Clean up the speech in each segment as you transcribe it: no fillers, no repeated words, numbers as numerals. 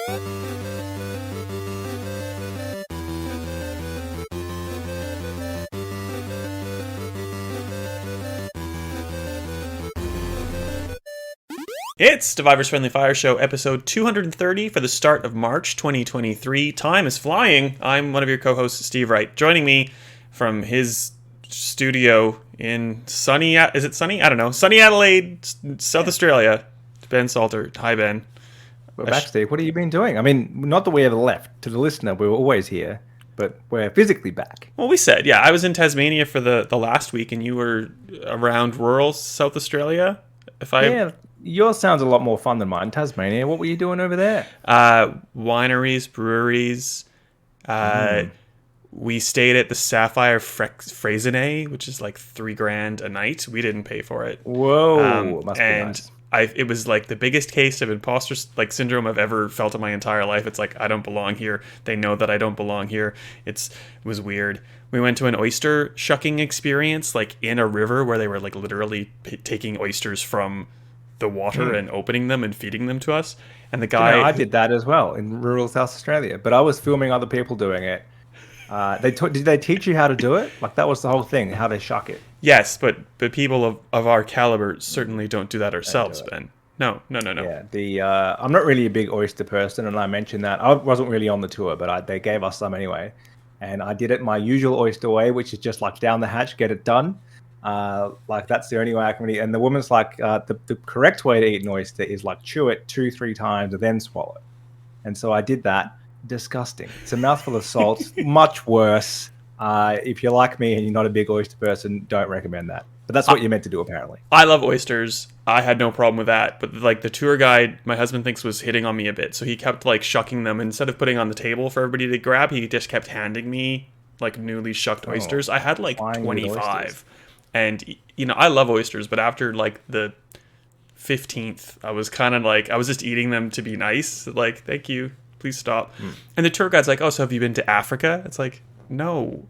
It's Stevivors Friendly Fire Show, episode 230 for the start of March 2023. Time is flying. I'm one of your co-hosts, Steve Wright. Joining me from his studio in sunny... Is it sunny? I don't know. Sunny Adelaide, South Australia. Ben Salter. Hi, Ben. We're back, Steve. What have you been doing? I mean, not that we ever left. To the listener, we were always here, but we're physically back. Well, we said, yeah. I was in Tasmania for the last week, and you were around rural South Australia. Yeah. Yours sounds a lot more fun than mine. Tasmania, what were you doing over there? Wineries, breweries. We stayed at the Sapphire Fraisenet, which is like $3,000 a night. We didn't pay for it. Whoa, must be nice. It was like the biggest case of imposter syndrome I've ever felt in my entire life. It's like, I don't belong here. They know that I don't belong here. It was weird. We went to an oyster shucking experience, like in a river where they were like literally taking oysters from the water and opening them and feeding them to us. And the guy... I did that as well in rural South Australia, but I was filming other people doing it. Did they teach you how to do it? Like, that was the whole thing, how they shuck it. Yes, but people of our caliber certainly don't do that ourselves, Ben. No. Yeah, I'm not really a big oyster person, and I mentioned that. I wasn't really on the tour, but they gave us some anyway. And I did it my usual oyster way, which is just like down the hatch, get it done. Like, that's the only way I can really... And the woman's like, the correct way to eat an oyster is like chew it 2-3 times and then swallow it. And so I did that. Disgusting. It's a mouthful of salt. Much worse. If you're like me and you're not a big oyster person, don't recommend that. But that's what you're meant to do, apparently. I love oysters. I had no problem with that. But like the tour guide, my husband thinks was hitting on me a bit. So he kept like shucking them. Instead of putting on the table for everybody to grab, he just kept handing me like newly shucked oysters. I had like 25. And, you know, I love oysters, but after, like, the 15th, I was kind of like, I was just eating them to be nice. Like, thank you. Please stop. And the tour guide's like, oh, so have you been to Africa? It's like, no.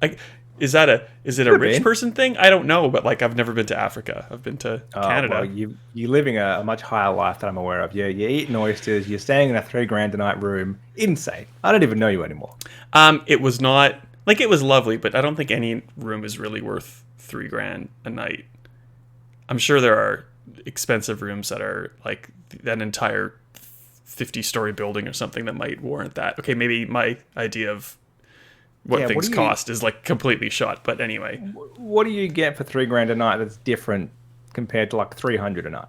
Like, is it a rich person thing? I don't know, but, like, I've never been to Africa. I've been to Canada. Well, you're living a much higher life than I'm aware of. You're eating oysters. You're staying in a $3,000 a night room. Insane. I don't even know you anymore. It was not... Like, it was lovely, but I don't think any room is really worth $3,000 a night. I'm sure there are expensive rooms that are like an entire 50-story building or something that might warrant that. Okay, maybe my idea of what things cost is like completely shot, but anyway. What do you get for $3,000 a night that's different compared to like $300 a night?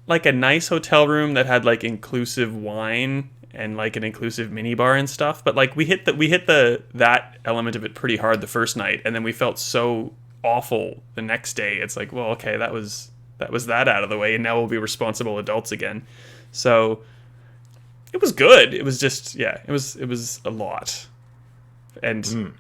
Like a nice hotel room that had like inclusive wine and like an inclusive minibar and stuff, but like we hit that element of it pretty hard the first night, and then we felt so awful the next day. It's like, well, okay, that was that out of the way, and now we'll be responsible adults again. So it was good. It was just, yeah, it was a lot, and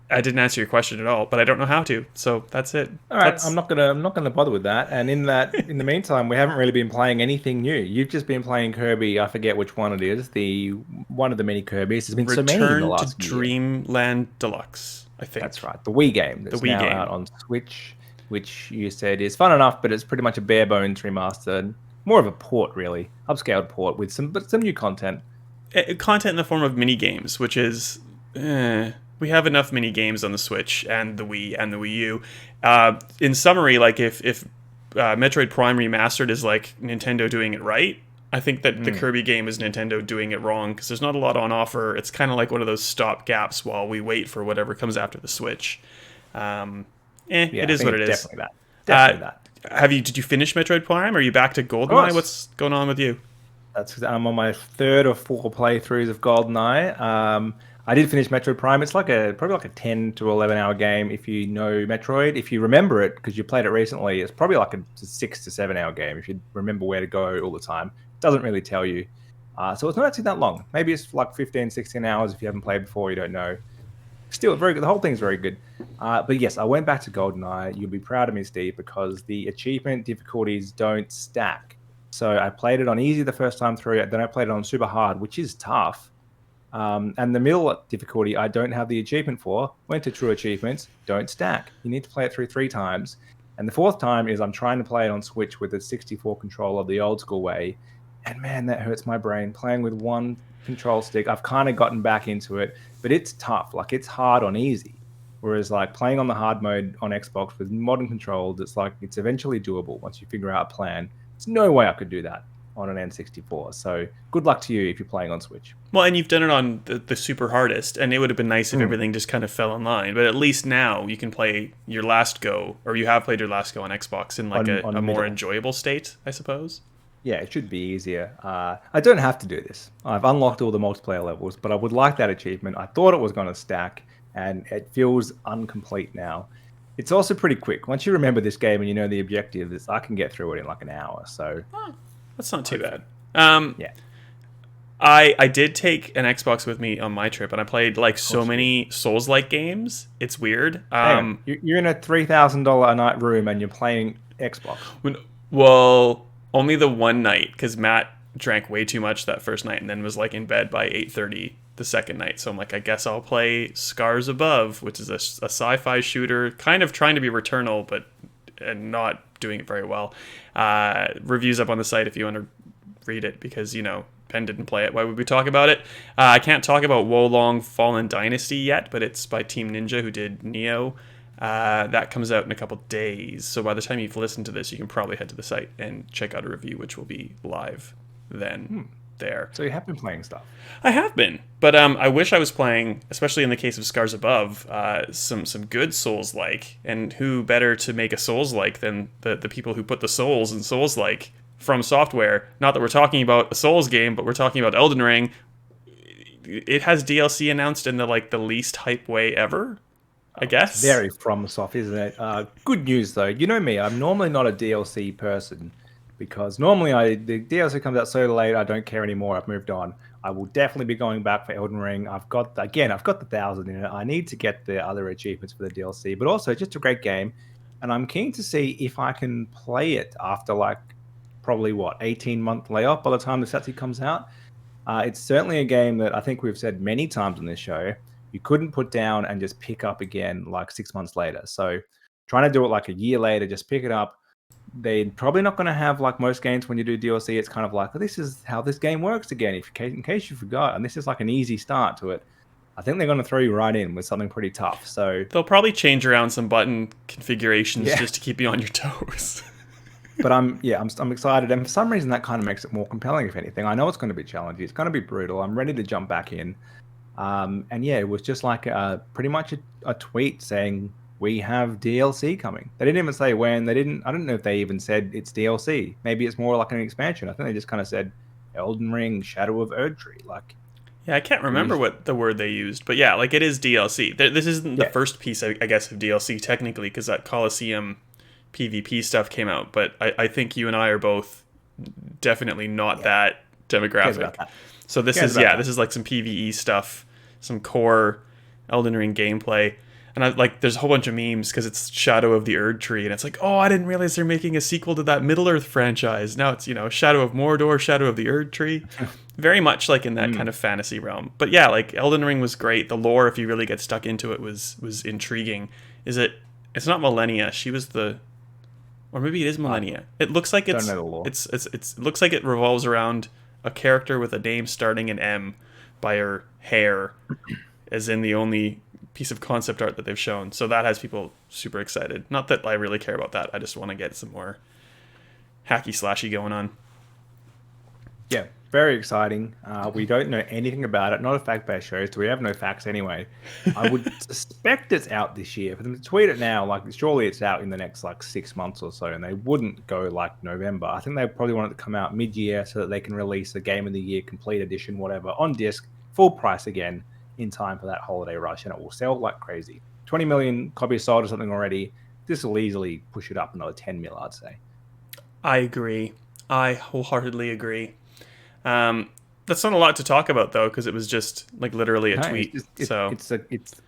I didn't answer your question at all, but I don't know how to, so that's it. All right, I'm not gonna bother with that. And in the meantime, we haven't really been playing anything new. You've just been playing Kirby. I forget which one it is. One of the many Kirbys. There's been so many in the last year. Dreamland Deluxe, I think. That's right. The Wii game. That's now out on Switch, which you said is fun enough, but it's pretty much a bare bones remastered, more of a port, really, upscaled port with some new content. Content in the form of mini games, which is. We have enough mini games on the Switch and the Wii and the Wii U. In summary, like if Metroid Prime Remastered is like Nintendo doing it right, I think that the Kirby game is Nintendo doing it wrong, because there's not a lot on offer. It's kind of like one of those stop gaps while we wait for whatever comes after the Switch. It is what it is. Definitely that. Did you finish Metroid Prime? Are you back to GoldenEye? What's going on with you? I'm on my 3rd or 4th playthroughs of GoldenEye. I did finish Metroid Prime. It's probably like a 10 to 11 hour game if you know Metroid. If you remember it, because you played it recently, it's probably like a 6 to 7 hour game if you remember where to go all the time. It doesn't really tell you. So it's not actually that long. Maybe it's like 15, 16 hours if you haven't played before, you don't know. Still, very good. The whole thing's very good. But yes, I went back to GoldenEye. You'll be proud of me, Steve, because the achievement difficulties don't stack. So I played it on easy the first time through, then I played it on super hard, which is tough. And the middle difficulty, I don't have the achievement for. Went to true achievements, don't stack. You need to play it through 3 times. And the fourth time is I'm trying to play it on Switch with a 64 controller the old school way. And man, that hurts my brain. Playing with one control stick, I've kind of gotten back into it, but it's tough. Like, it's hard on easy. Whereas like playing on the hard mode on Xbox with modern controls, it's like it's eventually doable once you figure out a plan. There's no way I could do that on an N64. So good luck to you if you're playing on Switch. Well, and you've done it on the super hardest, and it would have been nice if everything just kind of fell in line. But at least now you can play your last go, or you have played your last go on Xbox in like a more enjoyable state, I suppose. Yeah, it should be easier. I don't have to do this. I've unlocked all the multiplayer levels, but I would like that achievement. I thought it was going to stack, and it feels incomplete now. It's also pretty quick. Once you remember this game and you know the objectives, I can get through it in like an hour. So that's not too bad. Yeah. I did take an Xbox with me on my trip, and I played like so many Souls-like games. It's weird. You're in a $3,000 a night room and you're playing Xbox. Well, only the one night, because Matt drank way too much that first night and then was like in bed by 8:30 the second night. So I'm like, I guess I'll play Scars Above, which is a sci-fi shooter, kind of trying to be Returnal, but not doing it very well. Reviews up on the site if you want to read it, because Ben didn't play it. Why would we talk about it? I can't talk about Wolong Fallen Dynasty yet, but it's by Team Ninja, who did Neo. That comes out in a couple days. So by the time you've listened to this, you can probably head to the site and check out a review, which will be live then. There. So you have been playing stuff. I have been, but I wish I was playing, especially in the case of Scars Above, some good Souls-like. And who better to make a Souls-like than the people who put the souls in Souls-like from Software? Not that we're talking about a Souls game, but we're talking about Elden Ring. It has DLC announced in the least hype way ever, I guess. Very FromSoft, isn't it? Good news though. You know me, I'm normally not a DLC person, because normally the DLC comes out so late I don't care anymore. I've moved on. I will definitely be going back for Elden Ring. I've got the 1,000 in it. I need to get the other achievements for the DLC, but also just a great game, and I'm keen to see if I can play it after probably 18-month layoff by the time the SATSI comes out. It's certainly a game that I think we've said many times on this show, you couldn't put down and just pick up again 6 months later. So trying to do it a year later, just pick it up. They're probably not going to have, most games when you do DLC, it's kind of this is how this game works again, in case you forgot. And this is an easy start to it. I think they're going to throw you right in with something pretty tough. So they'll probably change around some button configurations just to keep you on your toes. But I'm excited, and for some reason that kind of makes it more compelling. If anything, I know it's going to be challenging. It's going to be brutal. I'm ready to jump back in. And yeah, it was just pretty much a tweet saying we have DLC coming. They didn't even say when. I don't know if they even said it's DLC. Maybe it's more like an expansion. I think they just kind of said Elden Ring, Shadow of Erdtree. Yeah, I can't remember what the word they used, but yeah, it is DLC. This isn't the first piece, I guess, of DLC technically, because that Coliseum PvP stuff came out, but I think you and I are both definitely not that demographic. So this is some PvE stuff, some core Elden Ring gameplay, and there's a whole bunch of memes because it's Shadow of the Erdtree, and it's oh, I didn't realize they're making a sequel to that Middle-earth franchise. Now it's Shadow of Mordor, Shadow of the Erdtree, very much in that kind of fantasy realm. But yeah, Elden Ring was great. The lore, if you really get stuck into it, was intriguing. It's not Millennia. She was or maybe it is Millennia. It looks like it looks like it revolves around a character with a name starting in M by her hair, as in the only piece of concept art that they've shown. So that has people super excited. Not that I really care about that. I just want to get some more hacky slashy going on. Yeah, very exciting. We don't know anything about it. Not a fact-based show, so we have no facts anyway. I would suspect it's out this year. For them to tweet it now, surely it's out in the next 6 months or so, and they wouldn't go November. I think they probably want it to come out mid-year so that they can release a Game of the Year complete edition, whatever, on disc, full price again, in time for that holiday rush, and it will sell like crazy. 20 million copies sold or something already. This will easily push it up another 10 mil, I'd say. I agree. I wholeheartedly agree. That's not a lot to talk about though, because it was just literally a tweet. It's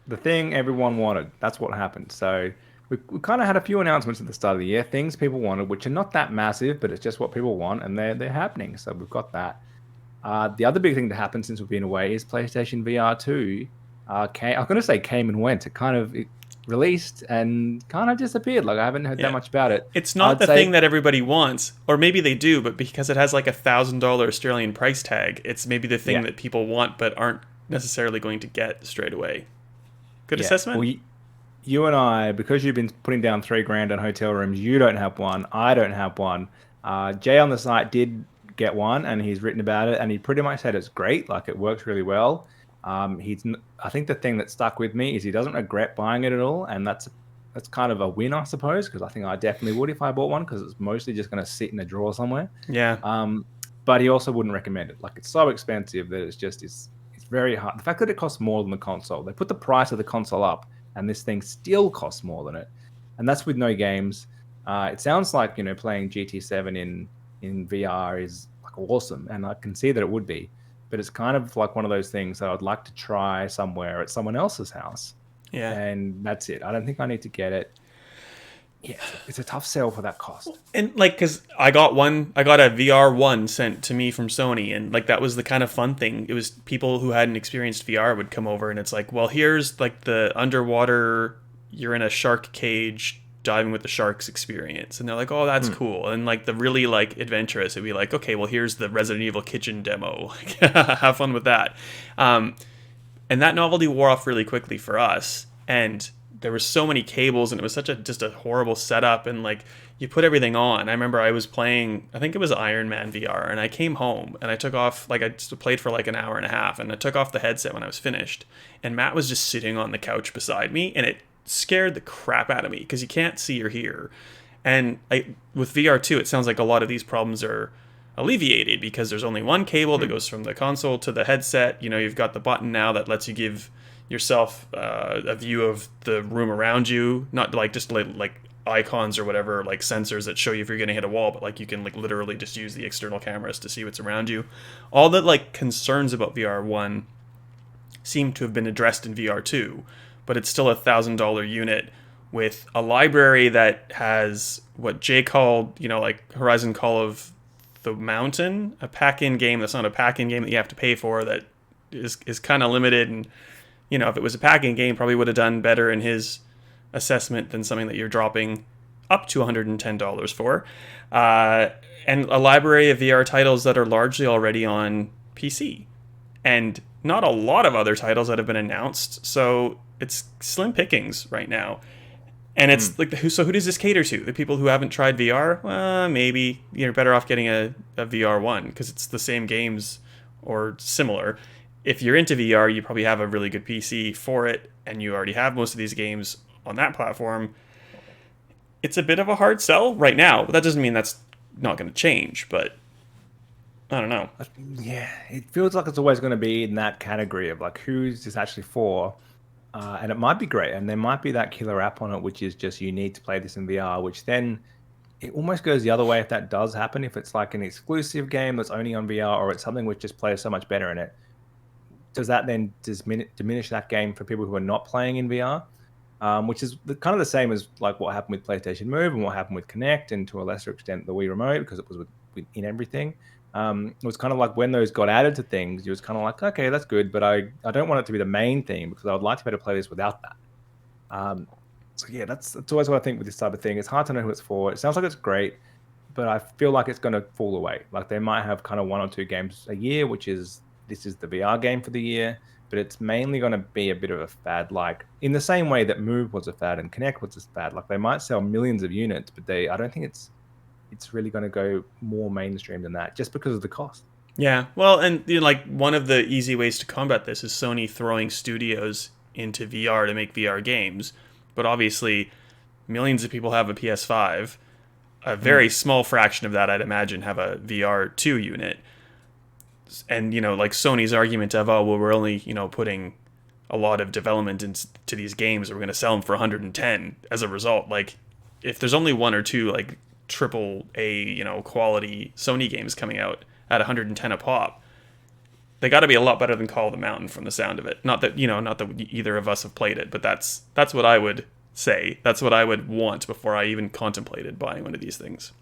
the thing everyone wanted. That's what happened. So we kind of had a few announcements at the start of the year, things people wanted, which are not that massive, but it's just what people want, and they're happening. So we've got that. The other big thing to happen since we've been away is PlayStation VR 2. I'm going to say came and went. It released and kind of disappeared. Like I haven't heard that Yeah. much about it. It's not I'd the say thing that everybody wants, or maybe they do, but because it has like $1,000 Australian price tag, it's maybe the thing yeah, that people want but aren't necessarily going to get straight away. Good yeah. assessment? Well, you and I, because you've been putting down 3 grand on hotel rooms, you don't have one. I don't have one. Jay on the site did get one, and he's written about it, and he pretty much said it's great. Like it works really well. I think the thing that stuck with me is he doesn't regret buying it at all, and that's kind of a win, I suppose, because I think I definitely would if I bought one, because it's mostly just going to sit in a drawer somewhere. Yeah. But he also wouldn't recommend it. Like it's so expensive that it's very hard. The fact that it costs more than the console, they put the price of the console up, and this thing still costs more than it, and that's with no games. It sounds like playing GT7 in VR is like awesome, and I can see that it would be, but it's kind of like one of those things that I'd like to try somewhere at someone else's house, Yeah. and that's it. I don't think I need to get it. Yeah, it's a tough sell for that cost. And like, cause I got a VR1 sent to me from Sony, and like that was the kind of fun thing. It was people who hadn't experienced VR would come over, and it's like, well, here's like the underwater, you're in a shark cage diving with the sharks experience, and they're like, oh, that's cool. And like the really like adventurous, it'd be like, okay, well, here's the Resident Evil kitchen demo. Have fun with that. And that novelty wore off really quickly for us, and there were so many cables, and it was just a horrible setup, and like you put everything on. I remember I was playing, I think it was Iron Man VR, and I came home and I took off, like I just played for like an hour and a half, and I took off the headset when I was finished, and Matt was just sitting on the couch beside me, and it scared the crap out of me because you can't see or hear. And with VR2, it sounds like a lot of these problems are alleviated because there's only one cable that goes from the console to the headset. You've got the button now that lets you give yourself a view of the room around you, not like just like icons or whatever, like sensors that show you if you're going to hit a wall, but like you can like literally just use the external cameras to see what's around you. All the like concerns about VR1 seem to have been addressed in VR2, but it's still $1,000 unit with a library that has what Jay called, like Horizon Call of the Mountain, a pack-in game that's not a pack-in game that you have to pay for, that is kind of limited. And if it was a pack-in game, probably would have done better in his assessment than something that you're dropping up to $110 for. And a library of VR titles that are largely already on PC, and not a lot of other titles that have been announced. So it's slim pickings right now. And it's like, so who does this cater to? The people who haven't tried VR? Maybe you're better off getting a VR1 because it's the same games or similar. If you're into VR, you probably have a really good PC for it, and you already have most of these games on that platform. It's a bit of a hard sell right now, but that doesn't mean that's not going to change. But I don't know. Yeah, it feels like it's always going to be in that category of like, who's this actually for? And it might be great, and there might be that killer app on it, which is just you need to play this in VR, which then it almost goes the other way if that does happen. If it's like an exclusive game that's only on VR, or it's something which just plays so much better in it, does that then diminish that game for people who are not playing in VR? Which is kind of the same as like what happened with PlayStation Move and what happened with Kinect, and to a lesser extent the Wii Remote, because it was in everything. It was kind of like when those got added to things, it was kind of like, okay, that's good, but I don't want it to be the main thing because I would like to be able to play this without that. So yeah, that's always what I think with this type of thing. It's hard to know who it's for. It sounds like it's great, but I feel like it's going to fall away. Like they might have kind of 1 or 2 games a year, this is the VR game for the year, but it's mainly going to be a bit of a fad, like in the same way that Move was a fad and Kinect was a fad. Like they might sell millions of units, but I don't think it's really going to go more mainstream than that just because of the cost. Yeah, well, and like one of the easy ways to combat this is Sony throwing studios into VR to make VR games. But obviously, millions of people have a PS5. A very small fraction of that, I'd imagine, have a VR2 unit. And, like Sony's argument of, oh, well, we're only, putting a lot of development into these games, we're going to sell them for 110 as a result. Like, if there's only 1 or 2, like, triple A, quality Sony games coming out at 110 a pop, they got to be a lot better than Call of the Mountain from the sound of it. Not that either of us have played it, but that's what I would say. That's what I would want before I even contemplated buying one of these things.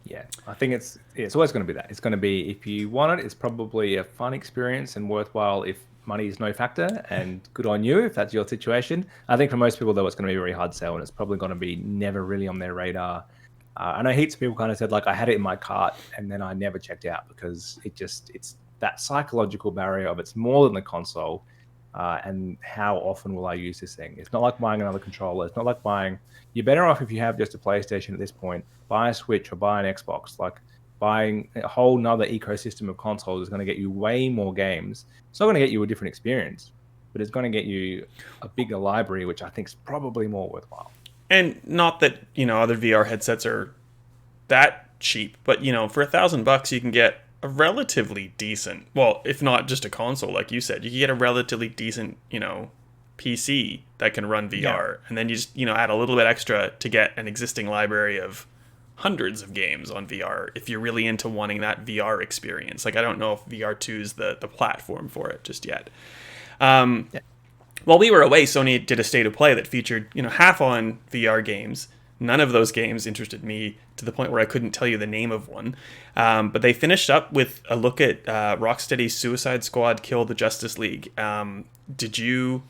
Yeah, I think it's always going to be that. It's going to be, if you want it, it's probably a fun experience and worthwhile if money is no factor, and good on you if that's your situation. I think for most people, though, it's going to be a very hard sell, and it's probably going to be never really on their radar. I know heaps of people kind of said, like, I had it in my cart and then I never checked out because it's that psychological barrier of it's more than the console. And how often will I use this thing? It's not like buying another controller. It's not like buying. You're better off if you have just a PlayStation at this point. Buy a Switch or buy an Xbox. Like buying a whole nother ecosystem of consoles is going to get you way more games. It's not going to get you a different experience, but it's going to get you a bigger library, which I think is probably more worthwhile. And not that, other VR headsets are that cheap, but, for $1,000 you can get a relatively decent, well, if not just a console, like you said, you can get a relatively decent, PC that can run VR. Yeah. And then you just, add a little bit extra to get an existing library of hundreds of games on VR if you're really into wanting that VR experience. Like, I don't know if VR2 is the platform for it just yet. Yeah. While we were away, Sony did a state of play that featured, half on VR games. None of those games interested me to the point where I couldn't tell you the name of one. But they finished up with a look at Rocksteady's Suicide Squad Kill the Justice League. Did you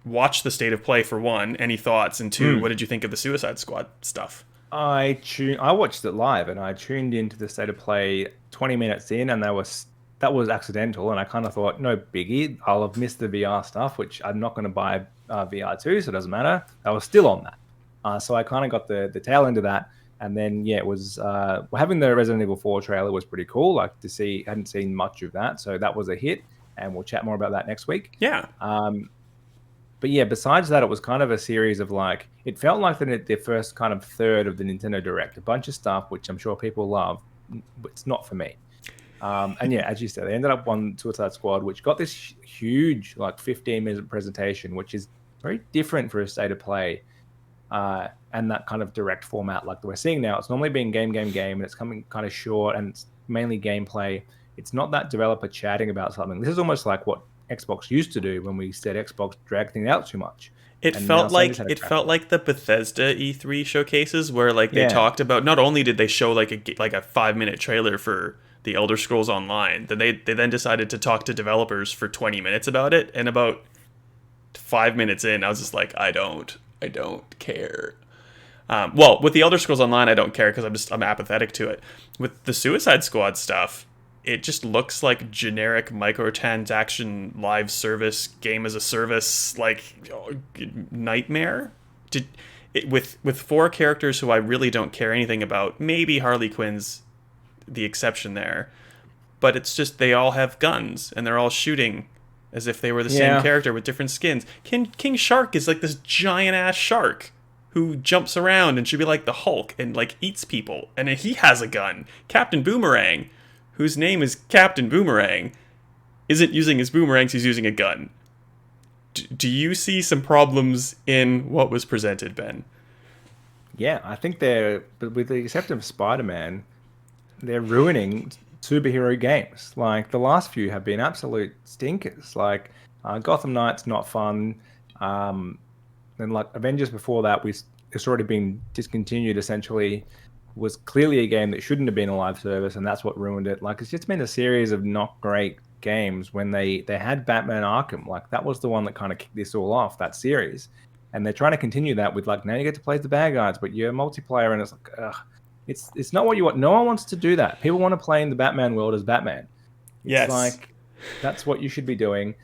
watch the state of play, for one? Any thoughts? And two, what did you think of the Suicide Squad stuff? I watched it live, and I tuned into the state of play 20 minutes in, and that was accidental, and I kind of thought, no biggie, I'll have missed the VR stuff, which I'm not going to buy VR2, so it doesn't matter. I was still on that. So I kind of got the tail end of that, and then, it was having the Resident Evil 4 trailer was pretty cool. Like hadn't seen much of that, so that was a hit, and we'll chat more about that next week. Yeah. But yeah, besides that, it was kind of a series of it felt like the first kind of third of the Nintendo Direct, a bunch of stuff, which I'm sure people love, but it's not for me. And yeah, as you said, they ended up on Suicide Squad, which got this huge 15-minute presentation, which is very different for a state of play. And that kind of direct format like we're seeing now. It's normally being game, and it's coming kind of short, and it's mainly gameplay. It's not that developer chatting about something. This is almost like what Xbox used to do when we said Xbox dragged things out too much. It felt like the Bethesda E3 showcases where they talked about, not only did they show like a 5-minute trailer for the Elder Scrolls Online, then they then decided to talk to developers for 20 minutes about it, and about 5 minutes in, I was just like, I don't care. Well, with the Elder Scrolls Online, I don't care because I'm apathetic to it. With the Suicide Squad stuff, it just looks like generic microtransaction live service game as a service nightmare. With 4 characters who I really don't care anything about. Maybe Harley Quinn's the exception there, but it's just they all have guns and they're all shooting as if they were the same character with different skins. King Shark is like this giant ass shark who jumps around and should be like the Hulk and eats people, and he has a gun. Captain Boomerang, whose name is Captain Boomerang, isn't using his boomerangs, he's using a gun. Do you see some problems in what was presented, Ben? Yeah, I think with the exception of Spider-Man, they're ruining superhero games. The last few have been absolute stinkers. Gotham Knights, not fun. And Avengers before that, it's already been discontinued essentially. Was clearly a game that shouldn't have been a live service, and that's what ruined it. It's just been a series of not great games. When they had Batman Arkham, that was the one that kind of kicked this all off, that series. And they're trying to continue that with now you get to play the bad guys, but you're multiplayer, and it's ugh. It's not what you want. No one wants to do that. People want to play in the Batman world as Batman. It's that's what you should be doing.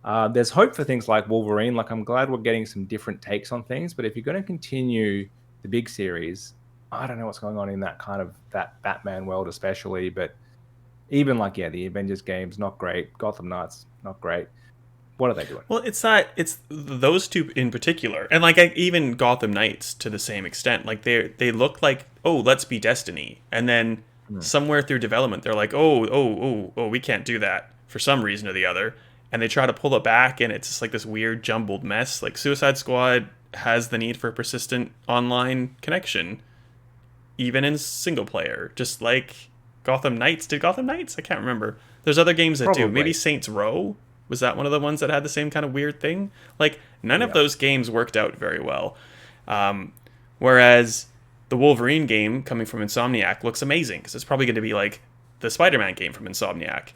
There's hope for things like Wolverine. I'm glad we're getting some different takes on things, but if you're going to continue the big series, I don't know what's going on in that Batman world especially, but even the Avengers games, not great. Gotham Knights, not great. What are they doing? Well, it's those two in particular, and even Gotham Knights to the same extent. They look like, oh, let's be Destiny, and then somewhere through development they're like, oh, we can't do that for some reason or the other, and they try to pull it back, and it's just this weird jumbled mess. Suicide Squad has the need for a persistent online connection, even in single player, just like Gotham Knights. Did Gotham Knights? I can't remember. There's other games that do. Maybe Saints Row. Was that one of the ones that had the same kind of weird thing? None of those games worked out very well. Whereas the Wolverine game coming from Insomniac looks amazing because it's probably going to be like the Spider-Man game from Insomniac.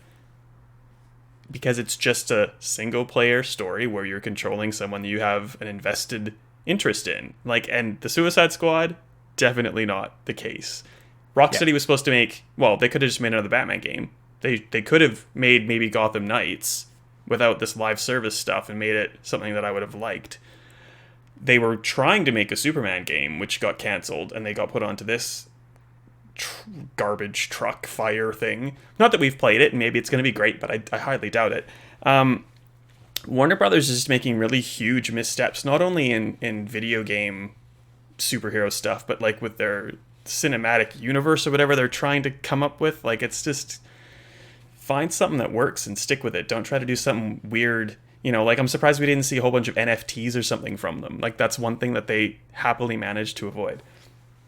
because it's just a single player story where you're controlling someone that you have an invested interest in. Like, and the Suicide Squad, definitely not the case. Rocksteady was supposed to make, well, they could have just made another Batman game. They could have made maybe Gotham Knights without this live service stuff and made it something that I would have liked. They were trying to make a Superman game, which got canceled, and they got put onto this garbage truck fire thing. Not that we've played it, and maybe it's going to be great, but I highly doubt it. Warner Brothers is just making really huge missteps, not only in video game superhero stuff, but like with their cinematic universe or whatever they're trying to come up with. Like, it's just, find something that works and stick with it. Don't try to do something weird. You know, like, I'm surprised we didn't see a whole bunch of NFTs or something from them. Like, that's one thing that they happily managed to avoid.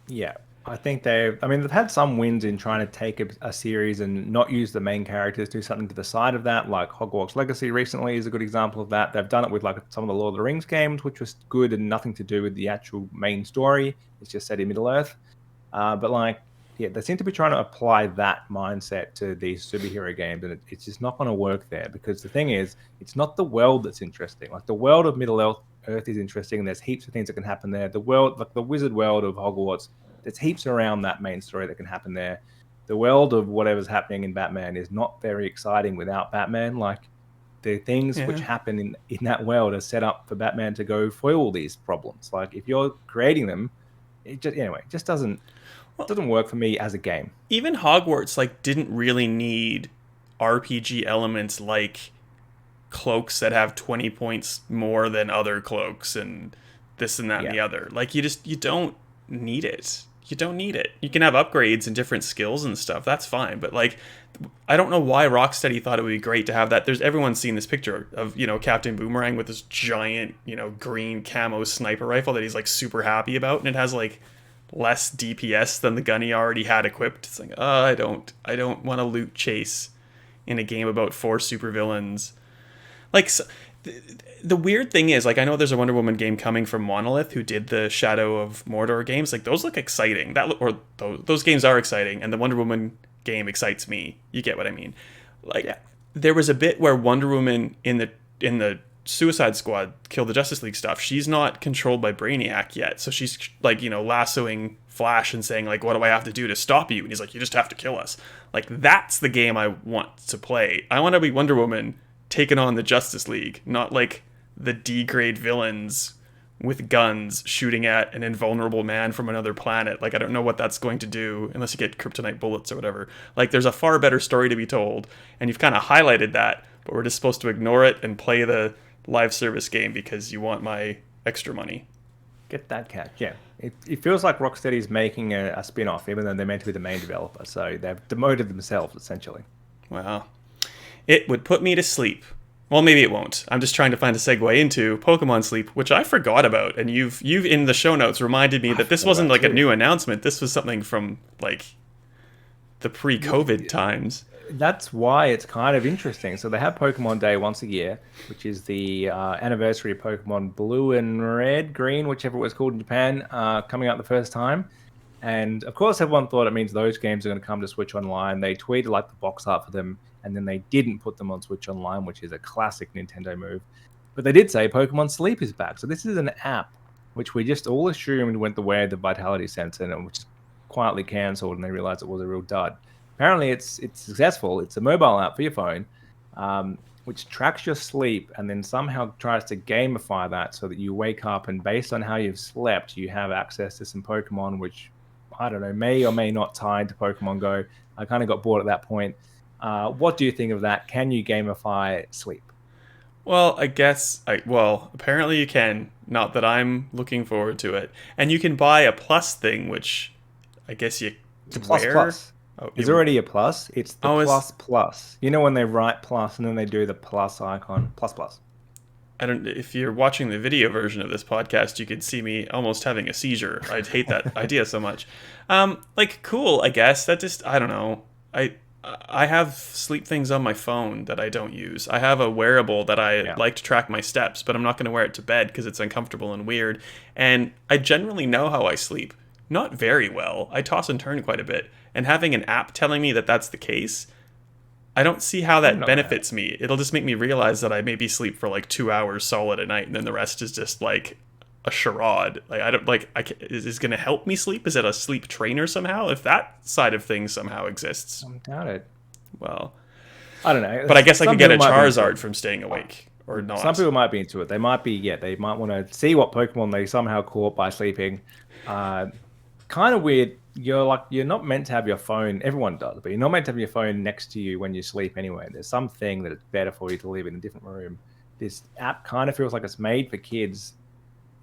Yeah. I think they've had some wins in trying to take a series and not use the main characters, do something to the side of that, like Hogwarts Legacy recently is a good example of that. They've done it with like some of the Lord of the Rings games, which was good and nothing to do with the actual main story. It's just set in Middle-earth. But like, yeah, they seem to be trying to apply that mindset to these superhero games, and it's just not going to work there, because the thing is, it's not the world that's interesting. Like, the world of Middle-earth is interesting, and there's heaps of things that can happen there. The world, like the wizard world of Hogwarts, there's heaps around that main story that can happen there. The world of whatever's happening in Batman is not very exciting without Batman. Like, the things which happen in that world are set up for Batman to go foil these problems. Like, if you're creating them, it just doesn't work for me as a game. Even Hogwarts like didn't really need RPG elements like cloaks that have 20 points more than other cloaks and this and that and the other. Like, you don't need it. You don't need it. You can have upgrades and different skills and stuff. That's fine. But like, I don't know why Rocksteady thought it would be great to have that. Everyone's seen this picture of, Captain Boomerang with this giant, green camo sniper rifle that he's like super happy about. And it has like less DPS than the gun he already had equipped. It's like, I don't want to loot chase in a game about 4 supervillains. Like, so, the weird thing is, like, I know there's a Wonder Woman game coming from Monolith, who did the Shadow of Mordor games. Like, those look exciting. Those games are exciting, and the Wonder Woman game excites me. You get what I mean? Like, there was a bit where Wonder Woman in the Suicide Squad Kill the Justice League stuff, she's not controlled by Brainiac yet. So she's like, lassoing Flash and saying like, what do I have to do to stop you? And he's like, you just have to kill us. Like, that's the game I want to play. I want to be Wonder Woman taking on the Justice League, not like the D-grade villains with guns shooting at an invulnerable man from another planet. Like, I don't know what that's going to do unless you get kryptonite bullets or whatever. Like, there's a far better story to be told, and you've kind of highlighted that, but we're just supposed to ignore it and play the live service game because you want my extra money. Get that cash. Yeah. It feels like Rocksteady's making a spin-off, even though they're meant to be the main developer. So they've demoted themselves, essentially. Wow. It would put me to sleep. Well, maybe it won't. I'm just trying to find a segue into Pokemon Sleep, which I forgot about. And you've in the show notes reminded me that this wasn't like a new announcement. This was something from like the pre-COVID times. That's why it's kind of interesting. So they have Pokemon Day once a year, which is the anniversary of Pokemon Blue and Red, Green, whichever it was called in Japan, coming out the first time. And of course, everyone thought it means those games are going to come to Switch Online. They tweeted like the box art for them, and then they didn't put them on Switch Online, which is a classic Nintendo move. But they did say Pokemon Sleep is back. So this is an app which we just all assumed went the way of the Vitality Sensor, and which is quietly cancelled, and they realized it was a real dud. Apparently, it's successful. It's a mobile app for your phone, which tracks your sleep and then somehow tries to gamify that so that you wake up, and based on how you've slept, you have access to some Pokemon, which, I don't know, may or may not tie into Pokemon Go. I kind of got bored at that point. What do you think of that? Can you gamify sleep? Well, apparently you can. Not that I'm looking forward to it. And you can buy a plus thing, which I guess you wear. Plus. Oh, there's already a plus. It's the plus. You know when they write plus and then they do the plus icon, plus. If you're watching the video version of this podcast, you could see me almost having a seizure. I'd hate that idea so much. Cool, I guess. That just, I don't know. I have sleep things on my phone that I don't use. I have a wearable that I like to track my steps, but I'm not going to wear it to bed because it's uncomfortable and weird. And I generally know how I sleep. Not very well. I toss and turn quite a bit. And having an app telling me that that's the case, I don't see how Probably that not gonna happen. benefits me. It'll just make me realize that I maybe sleep for like 2 hours solid a night, and then the rest is just like a charade. Like I don't like. Is this going to help me sleep? Is it a sleep trainer somehow? If that side of things somehow exists, I doubt it. well, I don't know. but I guess I Some could get people a might be into it. Charizard from staying awake or Some not. people might be into it. They might be, yeah, they might want to see what Pokemon they somehow caught by sleeping. Uh, Kind of weird. You're not meant to have your phone. Everyone does, but you're not meant to have your phone next to you when you sleep anyway. There's something that it's better for you to live in a different room. This app kind of feels like it's made for kids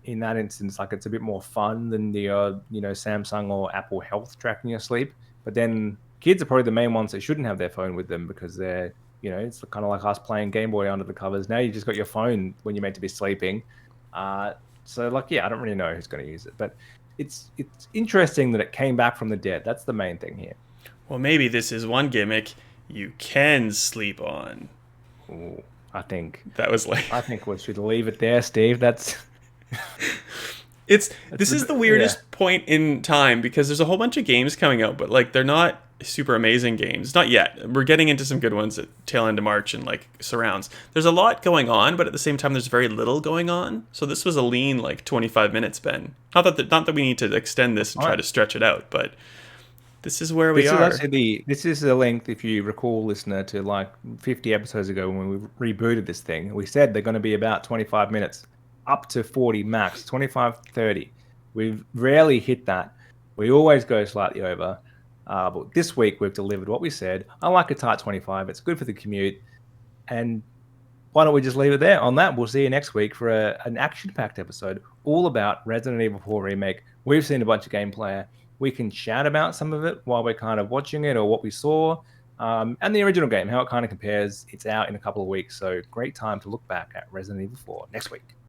in that instance. Like it's a bit more fun than the Samsung or Apple Health tracking your sleep. But then kids are probably the main ones that shouldn't have their phone with them because they're it's kind of like us playing Game Boy under the covers. Now you just got your phone when you're meant to be sleeping. So like, yeah, I don't really know who's going to use it, but it's interesting that it came back from the dead. That's the main thing here. Well, maybe this is one gimmick you can sleep on. Ooh, I think That was like I think we should leave it there, Steve. That's this is the yeah. weirdest point in time because there's a whole bunch of games coming out, but like they're not super amazing games. Not yet. We're getting into some good ones at tail end of March and like surrounds. There's a lot going on, but at the same time there's very little going on. So this was a lean like 25 minutes, Ben. Not that we need to extend this and All try right. to stretch it out, but this is where we This is are. actually this is the length, if you recall, listener, to like 50 episodes ago when we rebooted this thing. We said they're going to be about 25 minutes, up to 40 max, 25, 30. We've rarely hit that. We always go slightly over. But this week we've delivered what we said. I like a tight 25. It's good for the commute. And why don't we just leave it there? On that, we'll see you next week for an action-packed episode all about Resident Evil 4 Remake. We've seen a bunch of gameplay. We can chat about some of it while we're kind of watching it or what we saw. And the original game, how it kind of compares. It's out in a couple of weeks, so great time to look back at Resident Evil 4 next week.